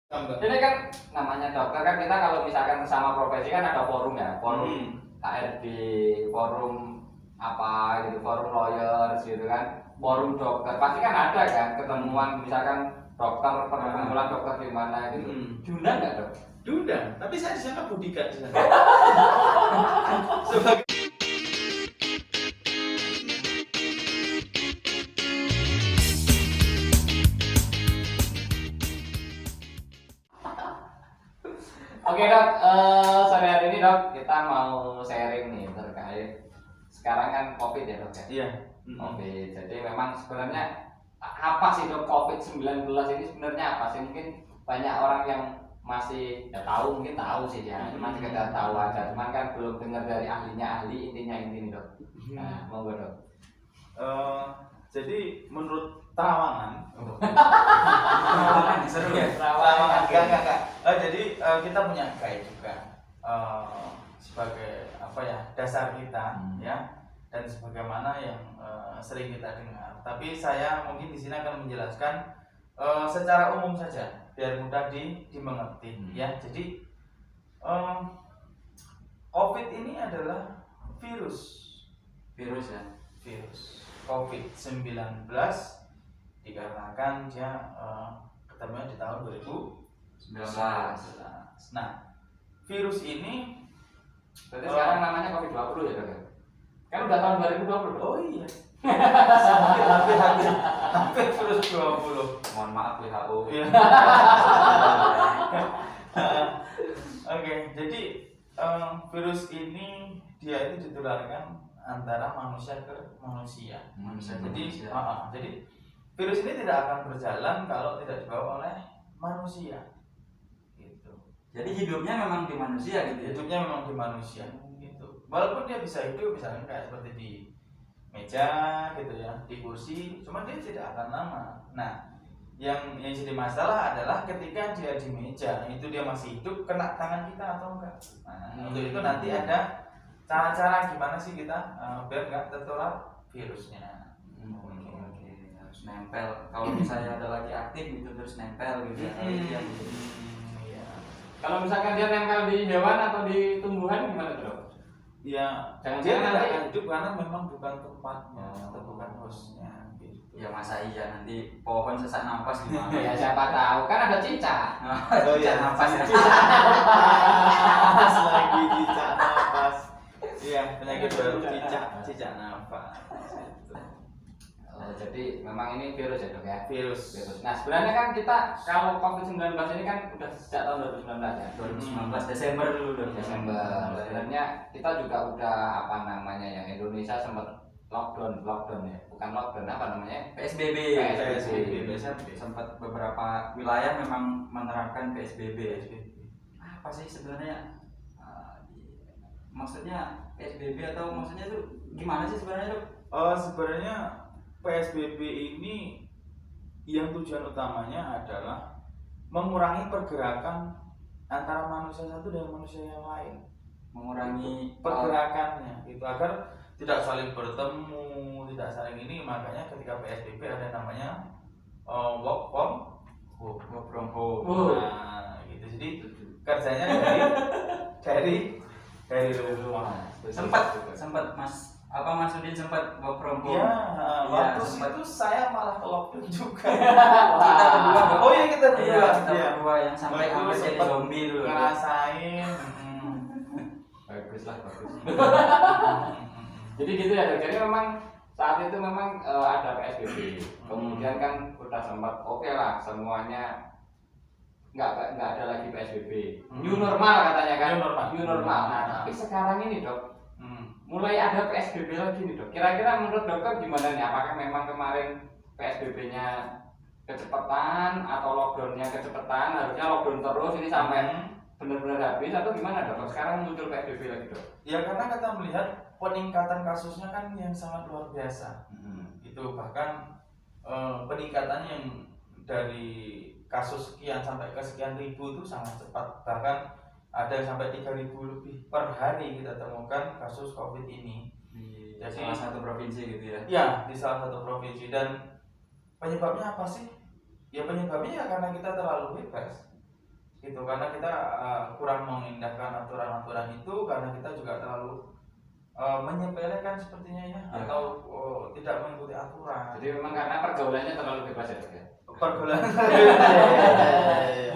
Ini kan namanya dokter kan, kita kalau misalkan sama profesi kan ada forum ya, forum KRD, forum apa gitu, forum lawyer gitu kan, forum dokter pasti kan ada kan ketemuan, misalkan dokter perkumpulan dokter di mana gitu. Diundang nggak dok? Diundang, tapi saya disangka bodyguard di sana. Sebagai Oke dok, sore hari ini dok kita mau sharing nih terkait sekarang kan COVID ya dok ya. Iya. COVID. Jadi memang sebenarnya apa sih dok COVID-19 ini sebenarnya apa sih? Mungkin banyak orang yang masih ya tahu, mungkin tahu sih ya, cuma sekedar tahu aja. Cuman kan belum dengar dari ahlinya, ahli intinya ini dok. Nah, monggo dok. Jadi menurut terawangan, Terawangan seru ya. terawangan enggak. Jadi kita punya guide juga sebagai apa ya, dasar kita ya, dan sebagaimana yang sering kita dengar. Tapi saya mungkin di sini akan menjelaskan secara umum saja biar mudah dimengerti ya. Jadi COVID ini adalah virus ya. Virus COVID-19 dikarenakan dia ketemunya di tahun 2019. Nah, virus ini Berarti sekarang namanya COVID-20 ya dok? Kan udah tahun 2020 dok? oh iya. Hampir virus 20. Mohon maaf WHO. Iya. Oke, jadi virus ini dia itu ditularkan antara manusia ke manusia. Jadi virus ini tidak akan berjalan kalau tidak dibawa oleh manusia. Gitu. Jadi hidupnya memang di manusia gitu ya? Hidupnya memang di manusia. Gitu. Walaupun dia bisa hidup misalnya kayak seperti di meja gitu ya, di kursi, cuma dia tidak akan lama. Nah, yang jadi masalah adalah ketika dia di meja itu dia masih hidup, kena tangan kita atau enggak. Nah, untuk itu nanti ada cara-cara gimana sih kita biar nggak tertular virusnya. Oke, harus nempel. Kalau misalnya ada lagi aktif itu terus nempel gitu ya. Iya. Kalau misalkan dia nempel di hewan atau di tumbuhan gimana tuh dok? Ya, Jangan dia nanti tidak akan hidup karena memang bukan tempatnya atau bukan hostnya. Gitu. Ya masa iya nanti pohon sesak nafas gimana? Ya siapa tahu, kan ada cicak. Oh iya, nafas ya. Nafas lagi cicak nafas. Iya, penyakit baru cicak nafas. Jadi memang ini virus ya dok ya? Virus. Nah sebenarnya kan kita kalau COVID-19 ini kan udah sejak tahun 2019 ya? 2019 Desember dulu dong. Desember. Sebenarnya kita juga udah apa namanya ya, Indonesia sempat lockdown ya, bukan lockdown, apa namanya? PSBB. Sempat beberapa wilayah memang menerapkan PSBB. Apa sih sebenarnya? Maksudnya PSBB atau maksudnya itu gimana sih sebenarnya dok? Sebenarnya PSBB ini yang tujuan utamanya adalah mengurangi pergerakan antara manusia satu dan manusia yang lain. Mengurangi pergerakannya itu agar tidak saling bertemu, tidak saling ini. Makanya ketika PSBB ada namanya work from home. Nah, gitu. Jadi kerjanya dari rumah. Sempat Mas Udin sempat work from home. Ya, waktu itu saya malah ke lockdown juga. Kita berdua. Oh iya, kita berdua. Iya, kita berdua yang sampai jadi zombie dulu. Ngerasain. Bagus. Jadi gitu ya dok. Jadi memang saat itu memang ada PSBB. Kemudian kan udah sempat oke lah semuanya nggak ada lagi PSBB. New normal katanya kan. New normal. Nah, tapi sekarang ini dok, mulai ada PSBB lagi nih dok. Kira-kira menurut dokter gimana nih? Apakah memang kemarin PSBB-nya kecepatan atau lockdown-nya kecepatan? Harusnya lockdown terus ini sampai benar-benar habis atau gimana dok? Sekarang muncul PSBB lagi dok? Ya karena kita melihat peningkatan kasusnya kan yang sangat luar biasa. Itu bahkan peningkatan yang dari kasus sekian sampai ke sekian ribu itu sangat cepat. Bahkan ada sampai 3.000 lebih per hari kita temukan kasus COVID ini. Di salah satu provinsi gitu ya? Ya, di salah satu provinsi. Dan penyebabnya apa sih? Ya penyebabnya ya karena kita terlalu bebas. gitu, karena kita kurang mengindahkan aturan-aturan itu, karena kita juga terlalu menyepelekan sepertinya ya, atau tidak mengikuti aturan. Jadi memang karena pergaulannya terlalu bebas ya, Dok ya. Pergaulan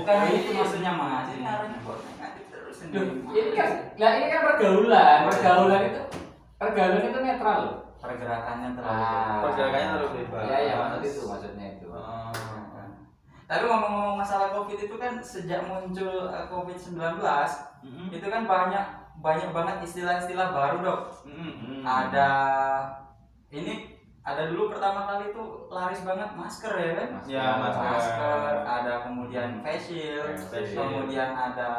bukan itu maksudnya Mas, ini arahnya kok negatif terus ini. Ini kan pergaulan itu netral loh. Pergerakannya terlalu pergerakannya terlalu bebas. Iya, maksudnya itu. Tapi ngomong-ngomong masalah COVID itu kan sejak muncul COVID-19 itu kan banyak banget istilah-istilah baru, Dok. Ada dulu pertama kali itu laris banget masker ya kan? Ya, masker, ada kemudian face shield, kemudian ada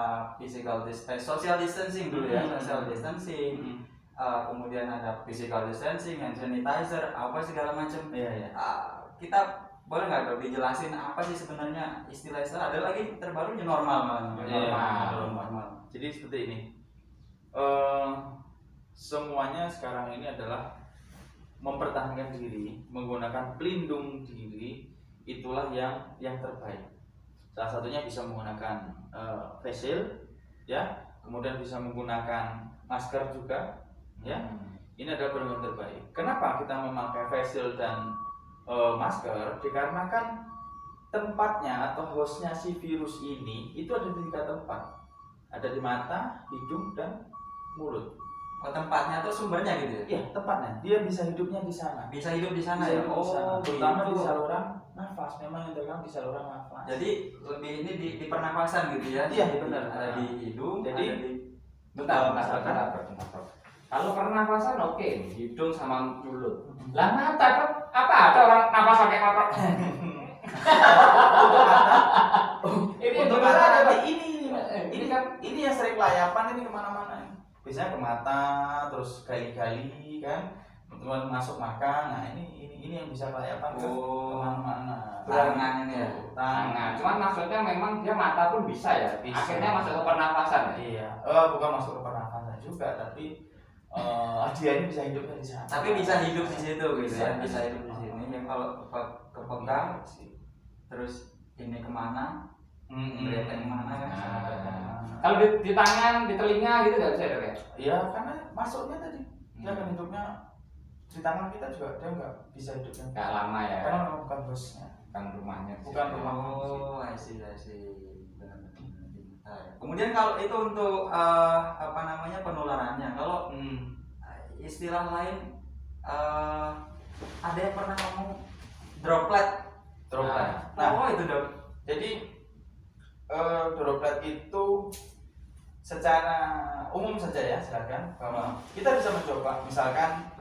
social distancing dulu ya, social distancing. Kemudian ada physical distancing, hand sanitizer, apa segala macam. Iya. Kita boleh nggak Dok dijelasin apa sih sebenarnya istilah-istilah? Ada lagi terbaru new normal. Normal. Jadi seperti ini. Semuanya sekarang ini adalah mempertahankan diri, menggunakan pelindung diri, itulah yang terbaik. Salah satunya bisa menggunakan face shield, ya, kemudian bisa menggunakan masker juga, ya. Ini adalah pelindung terbaik. Kenapa kita memakai face shield dan masker? Dikarenakan tempatnya atau hostnya si virus ini itu ada di 3 tempat, ada di mata, hidung, dan mulut. Tempatnya atau sumbernya gitu ya? Iya, tempatnya. Dia bisa hidupnya di sana. Bisa hidup di sana Bisa ya? hidup di sana. Terutama di gitu. saluran nafas. Memang yang terkena di saluran nafas. Jadi lebih ini di pernapasan gitu ya? Iya, benar. Ada di hidung, Jadi, ada di Bentar. Kalau pernafasan oke, hidung sama mulut. Lah mata Dok, apa ada orang napas pakai mata? Ini untuk beneran mata ada, nanti ini kan ini yang sering layapan ini kemana-mana. Biasanya ke mata, terus gali-gali kan, teman masuk makan. Nah ini yang bisa layapan ke kemana-mana. tangan ini ya? Tangan. Cuman maksudnya memang dia mata pun bisa ya. Bisa. Akhirnya masuk ke pernafasan ya. Iya. Bukan masuk ke pernafasan juga, tapi dia ini bisa hidupnya di sana. Tapi bisa hidup di situ gitu ya? Bisa. Bisa hidup di sini. Yang kalau kepegang, terus ini kemana? Kelihatan kemana kan? Kalau di tangan, di telinga gitu nggak bisa Dok ya? Iya, karena masuknya tadi dia akan hidupnya di tangan kita juga, dia nggak bisa hidupnya. Nggak lama ya. Karena memang bukan bosnya. Bukan rumahnya. Bukan rumah. Oh, I see. Benar. Kemudian kalau itu untuk penularannya, kalau istilah lain ada yang pernah ngomong droplet. Nah, itu Dok. jadi droplet itu secara umum saja ya, silakan. Bahwa kita bisa mencoba, misalkan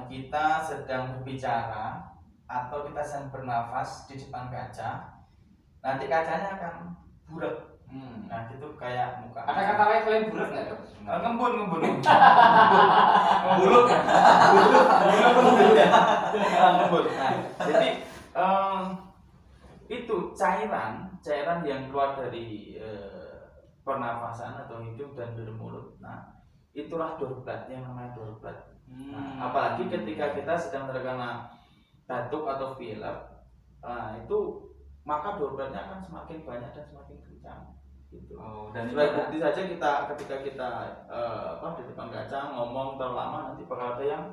kita sedang berbicara atau kita sedang bernafas di depan kaca, nanti kacanya akan bulat. Nah, itu kayak muka. Ada kata lain selain bulat nggak Dok? Ngembun. Buluk ya? Ngembun. Nah, jadi itu cairan yang keluar dari pernafasan atau hidung dan dari mulut. Nah, itulah droplet, yang namanya droplet. Nah, apalagi ketika kita sedang terkena batuk atau pilek, itu maka dropletnya akan semakin banyak dan semakin kencang. Gitu. Dan Sudah bukti saja ketika kita di depan kaca ngomong terlalu lama, nanti bakal ada yang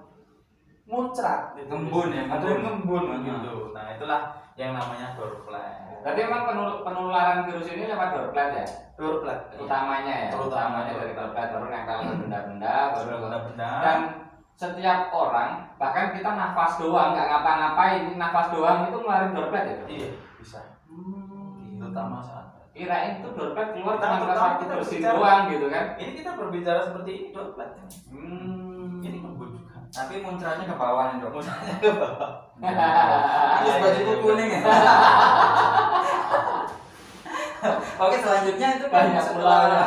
muncrat, gitu. Ngembun ya, ada yang ngembun ngembun. gitu. Nah, itulah yang namanya droplet. Berarti memang penularan virus ini lewat droplet ya? Droplet Utamanya ya? Utamanya dari droplet, baru nempel ke benda-benda, baru benda-benda. Dan setiap orang, bahkan kita nafas doang, nggak ngapa-ngapain, nafas doang itu ngeluarin droplet ya? Iya, bisa. Terutama saat Kirain itu droplet keluar Terutama cuma pas kita bersin berbicara. doang gitu kan? ini kita berbicara seperti ini droplet ini. Ini ngembun juga. tapi muncratnya ke bawah nih Dok. Muncratnya ke bawah. Terus baju kuning ya. Oke, selanjutnya itu kan Banyak pulaunya.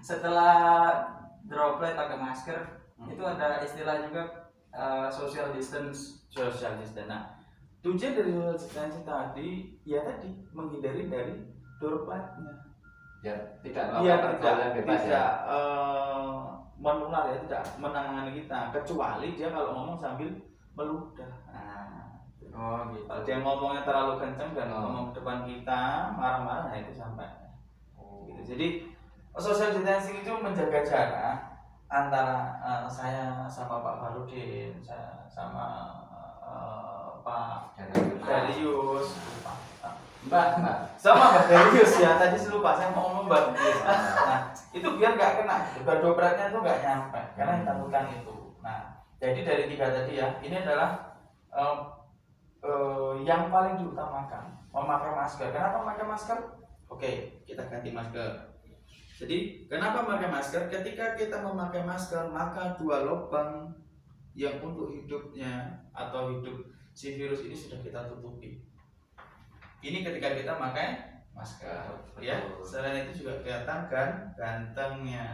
setelah droplet pakai masker itu ada istilah juga social distance. Social distance. Nah, tujuan dari social distance tadi menghindari dari dropletnya. Ya, tidak Iya, pergaulan bebas ya. tidak menular ya, tidak menangani kita, kecuali dia kalau ngomong sambil meludah. Nah, Oh gitu. Kalau dia ngomongnya terlalu kenceng dan ngomong depan kita marah-marah, nah itu sampai. Gitu. Jadi social distancing itu menjaga jarak antara saya sama Pak Farudin, saya sama Pak Darius, Mbak. sama Mbak Darius ya, tadi lupa saya mau ngomong Mbak Darius. Nah itu biar nggak kena, biar dobraknya itu nggak nyampe, karena yang takutkan itu. Nah jadi dari 3 tadi ya, ini adalah yang paling diutamakan, memakai masker. Kenapa memakai masker? Oke, kita ganti masker. Jadi kenapa memakai masker? Ketika kita memakai masker, maka 2 lubang yang untuk hidupnya atau hidup si virus ini sudah kita tutupi. Ini ketika kita pakai masker, ya. Selain itu juga kelihatan kan gantengnya.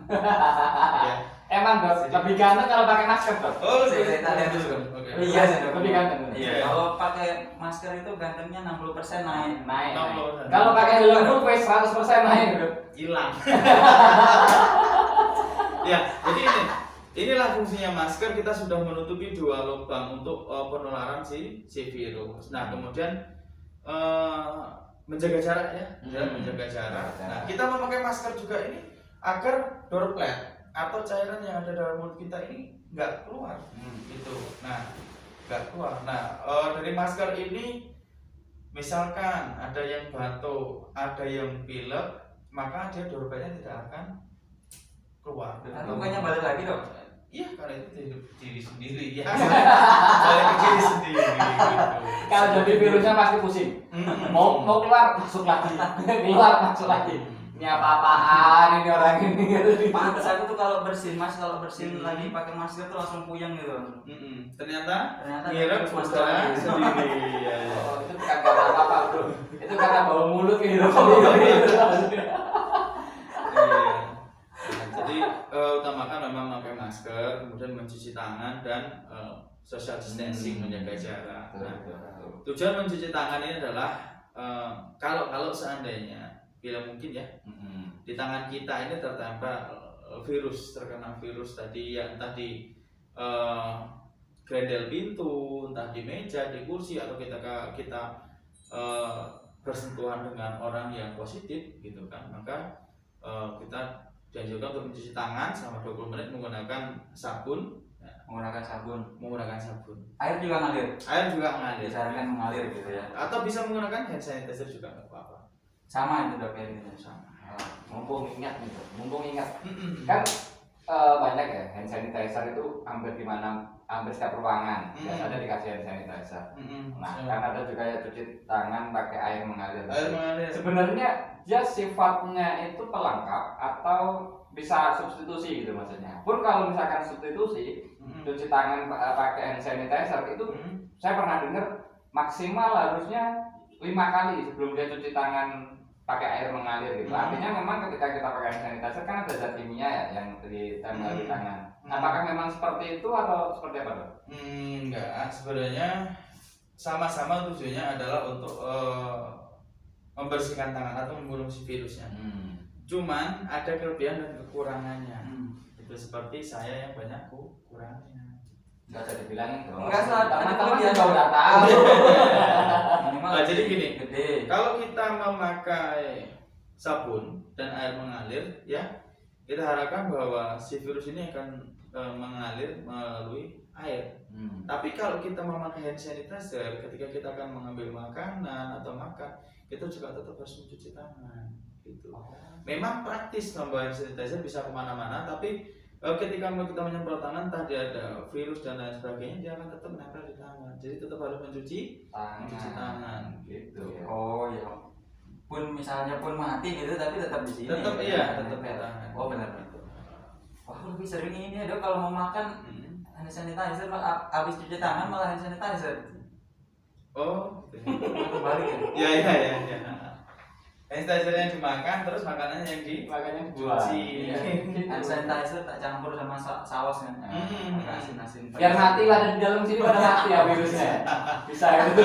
Ya. Emang Dok, lebih ganteng kalau pakai masker Dok. Oh, Kita lihat dulu. Oke. Iya sih, Dok. Lebih ganteng. Iya, kalau pakai masker itu gantengnya 60% naik. Naik. 60%. Kalau pakai helm pun 100% naik Dok. Hilang. Ya, jadi inilah fungsinya masker. Kita sudah menutupi 2 lubang untuk penularan si virus. Nah, kemudian menjaga jarak ya, menjaga jarak. Nah, kita memakai masker juga ini agar droplet atau cairan yang ada dalam mulut kita ini nggak keluar, gitu. Nah, nggak keluar. Nah, dari masker ini, misalkan ada yang batuk, ada yang pilek, maka dia dropletnya tidak akan keluar. Bukannya balik lagi Dok? Iya, karena itu diri sendiri ya. Balik ke diri sendiri. Gitu. Kalau jadi virusnya pasti pusing. Mau keluar masuk lagi, keluar masuk lagi. Ini apa-apaan ini orang ini. Pantes aku tuh kalau bersin lagi pakai masker tuh langsung puyeng gitu. Ternyata ngirup masker sendiri. Ya. Oh, itu bukan karena apa-apa Bro. Itu karena bau mulut gitu. Jadi utamakan memang memakai masker, kemudian mencuci tangan dan social distancing, menjaga jarak. Nah, tujuan mencuci tangan ini adalah kalau seandainya bila mungkin ya di tangan kita ini tertempel terkena virus tadi ya, entah di grendel pintu, entah di meja, di kursi, atau kita bersentuhan dengan orang yang positif gitu kan, maka kita dianjurkan untuk mencuci tangan selama 20 menit menggunakan sabun. Menggunakan sabun. Air juga ngalir. Disarankan mengalir gitu ya. Atau bisa menggunakan hand sanitizer juga nggak apa-apa. Sama itu Dok, ini sama. Mumpung ingat kan banyak ya hand sanitizer itu hampir setiap ruangan biasanya dikasih hand sanitizer. Nah, kan ada juga ya cuci tangan pakai air mengalir. Sebenarnya dia sifatnya itu pelengkap atau bisa substitusi gitu maksudnya. Pun kalau misalkan substitusi cuci tangan pakai hand sanitizer itu saya pernah dengar maksimal harusnya 5 kali sebelum dia cuci tangan pakai air mengalir gitu. Artinya memang ketika kita pakai hand sanitizer kan ada zat kimia ya yang ditempel di tangan. Apakah memang seperti itu atau seperti apa Dok? Enggak, sebenarnya sama-sama tujuannya adalah untuk membersihkan tangan atau membunuh si virusnya. Cuman ada kelebihan dan kekurangannya. Itu seperti saya yang banyak kurangnya. Enggak usah dibilangin dong. Enggak salah, teman-teman juga udah tahu. Nah, jadi gini, kalau kita memakai sabun dan air mengalir ya, kita harapkan bahwa si virus ini akan mengalir melalui air. Tapi kalau kita memakai hand sanitizer, ketika kita akan mengambil makanan atau makan, kita juga tetap harus mencuci tangan gitu. Memang praktis membawa hand sanitizer bisa kemana-mana, tapi ketika kita menyemprot tangan, entah dia ada virus dan lain sebagainya, dia akan tetap menempel di tangan. Jadi tetap harus mencuci tangan gitu. Oh ya. Pun misalnya pun mati gitu tapi tetap di sini. Tetap iya, tetap di tangan. Oh benar benar. Wah, lebih sering ini ya Dok, kalau mau makan hand sanitizer habis cuci tangan malah hand sanitizer. Oh, kebalik ya. Iya. Hand sanitizer yang dimakan, terus makanannya yang dicuci. Hand sanitizer tak campur sama saus kan. Asin-asin. Biar mati ada di dalam sini pada mati ya virusnya. Bisa itu.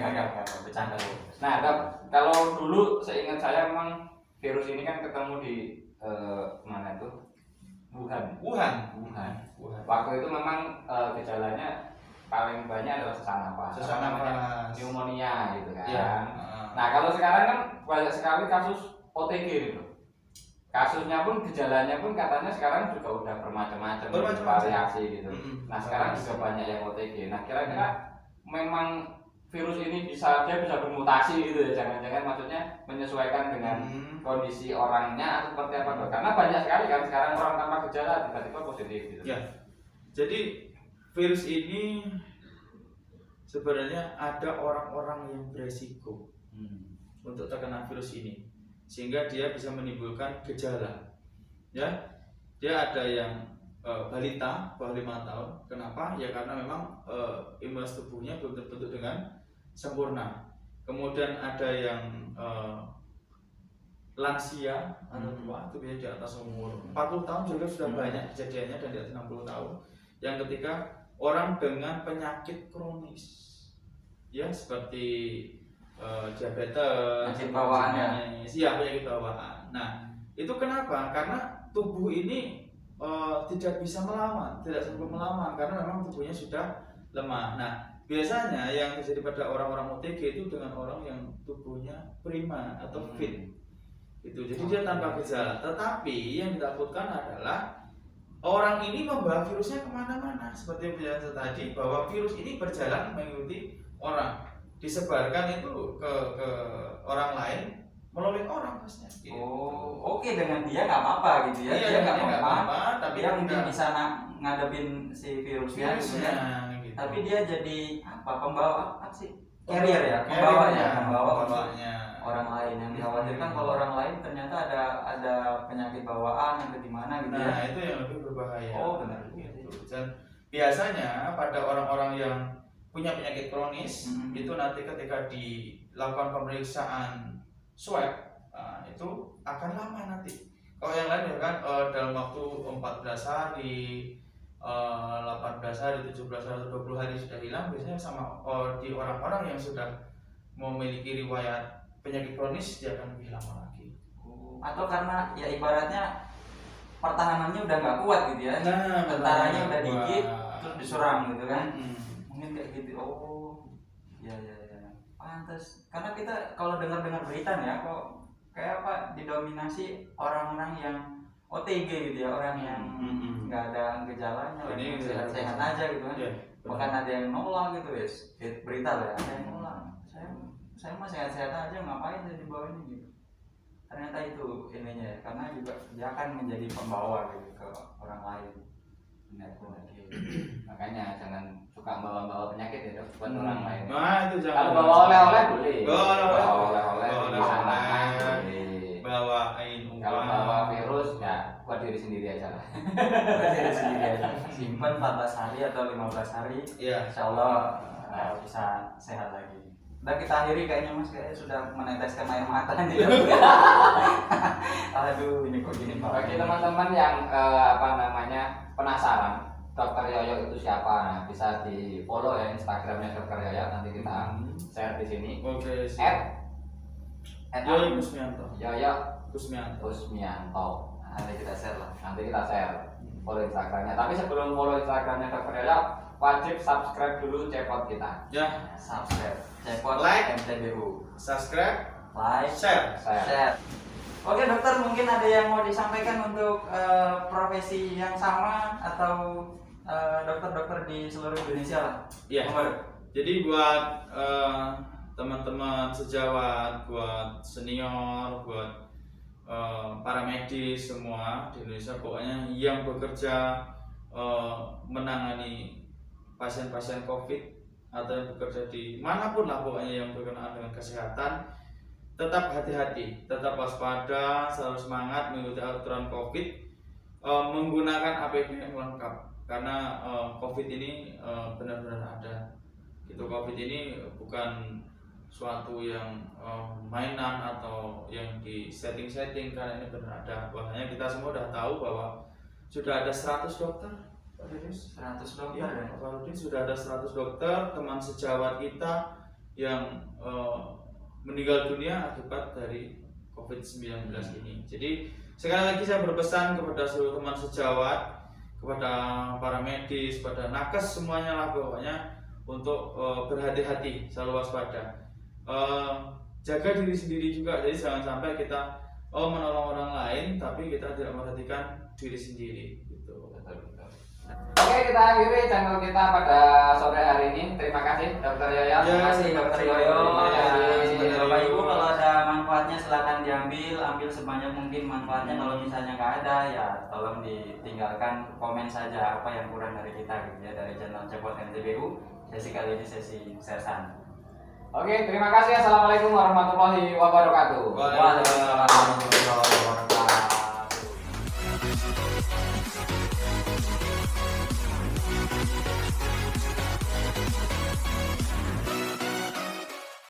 Enggak, bercanda. Nah, kalau dulu seingat saya memang virus ini kan ketemu di mana itu? Wuhan. Waktu itu memang gejalanya paling banyak adalah sesak napas. Sesak napas. Pneumonia gitu kan. Iya. Nah, kalau sekarang kan banyak sekali kasus OTG gitu. Kasusnya pun, gejalanya pun katanya sekarang juga udah bermacam-macam, variasi gitu. Nah, sekarang juga banyak yang OTG. Nah, kira-kira memang virus ini dia bisa bermutasi gitu ya, jangan-jangan maksudnya menyesuaikan dengan kondisi orangnya atau seperti apa dok? Karena banyak sekali kan sekarang orang tanpa gejala tiba-tiba positif gitu. Ya, jadi virus ini sebenarnya ada orang-orang yang beresiko untuk terkena virus ini, sehingga dia bisa menimbulkan gejala. Ya, dia ada yang balita bawah 5 tahun. Kenapa? Ya karena memang imunitas tubuhnya belum terbentuk dengan sempurna. Kemudian ada yang lansia atau tua, itu biasanya di atas umur 40 tahun juga sudah banyak kejadiannya, dan di atas 60 tahun yang ketika orang dengan penyakit kronis, ya seperti diabetes, penyakit bawaan ya, penyakit bawaan. Nah, itu kenapa? Karena tubuh ini tidak bisa melawan, tidak sanggup melawan karena memang tubuhnya sudah lemah. Nah, biasanya yang terjadi pada orang-orang OTG itu dengan orang yang tubuhnya prima atau fit. Itu. Jadi dia tanpa gejala. Tetapi yang ditakutkan adalah orang ini membawa virusnya kemana-mana. Seperti yang biasa tadi, bahwa virus ini berjalan mengikuti orang, disebarkan itu ke orang lain melalui orang maksudnya. Gitu. Oh, oke, dengan dia nggak apa-apa gitu ya. Iya, dia nggak apa-apa, tapi dia mungkin bisa ngadepin si virusnya gitu kan. Gitu. Tapi dia jadi pembawa apa sih? Carrier ya, pembawanya orang lain. Yang dikhawatirkan kalau orang lain ternyata ada penyakit bawaan yang di mana gitu ya. Nah, itu yang lebih berbahaya. Oh, benar. Gitu. Dan biasanya pada orang-orang yang punya penyakit kronis itu nanti ketika dilakukan pemeriksaan swab itu akan lama nanti. Kalau yang lain ya kan dalam waktu 14 hari, 18 hari, 17 hari, 20 hari sudah hilang. Biasanya sama di orang-orang yang sudah memiliki riwayat penyakit kronis dia akan lebih lama lagi. Atau karena ya ibaratnya pertahanannya udah nggak kuat gitu ya. Nah, tentaranya udah dikit terus diserang gitu kan. Mungkin kayak gitu. Oh, ya. Pantes. Karena kita kalau dengar berita nih ya, kok kayak apa didominasi orang-orang yang OTG gitu ya, orang yang nggak ada gejalanya, ini sehat-sehat aja gitu kan. Bahkan ada yang nolak gitu ya, berita lah ya, ada yang nolak. Saya mah sehat-sehat aja, ngapain saya dibawa ini gitu. Ternyata itu ininya ya, karena juga dia akan menjadi pembawa gitu ke orang lain. Benar. Makanya jangan suka bawa penyakit ya dok, buat orang lain. Nah, itu jangan. Kalau bawa oleh-oleh boleh. Bawa oleh-oleh boleh. Bawain uang. Kalau bawa virus ya buat diri sendiri aja lah. Buat diri sendiri aja. Simpan 14 hari atau 15 hari. Iya. Insyaallah bisa sehat lagi. Dan kita akhiri kayaknya mas, kayaknya sudah meneteskan air mata nih. Aduh, ini kok gini Pak. Bagi teman-teman yang penasaran Dokter Yoyo itu siapa, nah bisa di follow ya Instagramnya Dokter Yoyo, nanti kita share di sini. Oke. Yoyo Kusmianto. Nanti kita share lah. Follow Instagramnya. Tapi sebelum follow Instagramnya Dokter Yoyo, wajib subscribe dulu Cepot kita. Ya. Subscribe. Cepot Like. MTBU. Subscribe. Like. Share. Oke dokter, mungkin ada yang mau disampaikan untuk profesi yang sama atau dokter-dokter di seluruh Indonesia lah. Iya. Jadi buat teman-teman sejawat, buat senior, buat para medis semua di Indonesia, pokoknya yang bekerja menangani pasien-pasien COVID atau yang bekerja di manapun lah pokoknya yang berkenaan dengan kesehatan, tetap hati-hati, tetap waspada, selalu semangat mengikuti aturan COVID, menggunakan APD yang lengkap karena COVID ini benar-benar ada. Gitu, COVID ini bukan suatu yang mainan atau yang di setting-setting, karena ini benar ada. Bahkan kita semua sudah tahu bahwa sudah ada 100 dokter, Pak Denis. 100 dokter ya? Pak Rudin, sudah ada 100 dokter, teman sejawat kita yang meninggal dunia akibat dari COVID-19 ini. Jadi sekali lagi saya berpesan kepada seluruh teman sejawat, kepada para medis, pada nakes semuanya lah pokoknya, untuk berhati-hati, selalu waspada. Jaga diri sendiri juga, jadi jangan sampai kita menolong orang lain tapi kita tidak memperhatikan diri sendiri gitu. Oke, kita akhiri channel kita pada sore hari ini. Terima kasih Dr. Yoyo. Terima kasih Dr. Yoyo. Terima Bapak kasih. Ibu, kalau ada manfaatnya silakan ambil sebanyak mungkin manfaatnya. Kalau misalnya nggak ada ya tolong ditinggalkan, komen saja apa yang kurang dari kita gitu ya, dari channel Cepot NTBU. Sesi kali ini sesi sersan. Oke, terima kasih. Assalamualaikum warahmatullahi wabarakatuh. Waalaikumsalam.